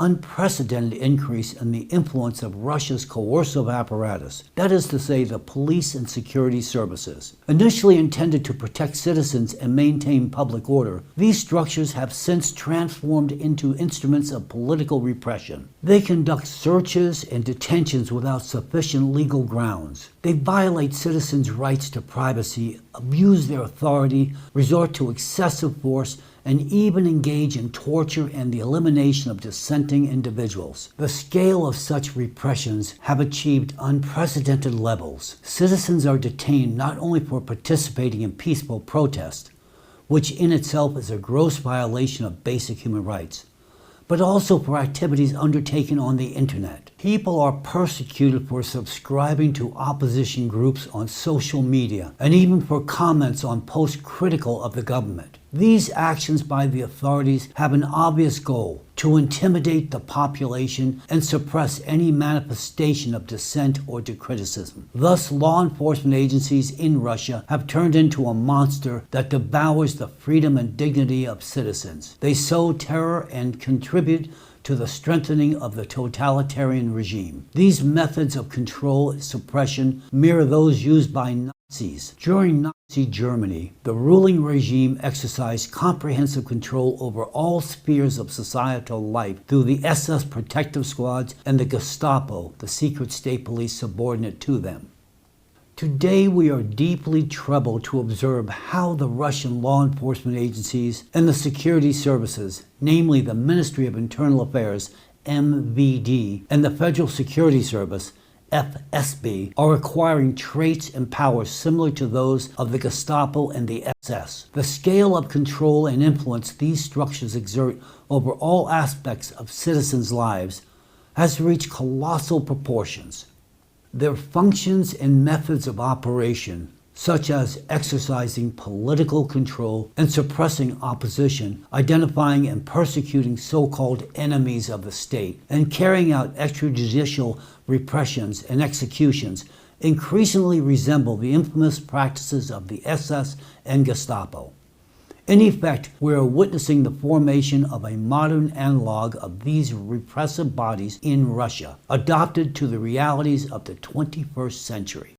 unprecedented increase in the influence of Russia's coercive apparatus, that is to say, the police and security services. Initially intended to protect citizens and maintain public order, these structures have since transformed into instruments of political repression. They conduct searches and detentions without sufficient legal grounds. They violate citizens' rights to privacy, abuse their authority, resort to excessive force, and even engage in torture and the elimination of dissenting individuals. The scale of such repressions have achieved unprecedented levels. Citizens are detained not only for participating in peaceful protest, which in itself is a gross violation of basic human rights, but also for activities undertaken on the internet. People are persecuted for subscribing to opposition groups on social media and even for comments on posts critical of the government. These actions by the authorities have an obvious goal: to intimidate the population and suppress any manifestation of dissent or to criticism. Thus, law enforcement agencies in Russia have turned into a monster that devours the freedom and dignity of citizens. They sow terror and contribute to the strengthening of the totalitarian regime. These methods of control and suppression mirror those used by Nazis. During Nazi Germany, the ruling regime exercised comprehensive control over all spheres of societal life through the SS protective squads and the Gestapo, the secret state police subordinate to them. Today, we are deeply troubled to observe how the Russian law enforcement agencies and the security services, namely the Ministry of Internal Affairs, MVD, and the Federal Security Service, FSB, are acquiring traits and powers similar to those of the Gestapo and the SS. The scale of control and influence these structures exert over all aspects of citizens' lives has reached colossal proportions. Their functions and methods of operation, such as exercising political control and suppressing opposition, identifying and persecuting so-called enemies of the state, and carrying out extrajudicial repressions and executions, increasingly resemble the infamous practices of the SS and Gestapo. In effect, we are witnessing the formation of a modern analog of these repressive bodies in Russia, adapted to the realities of the 21st century.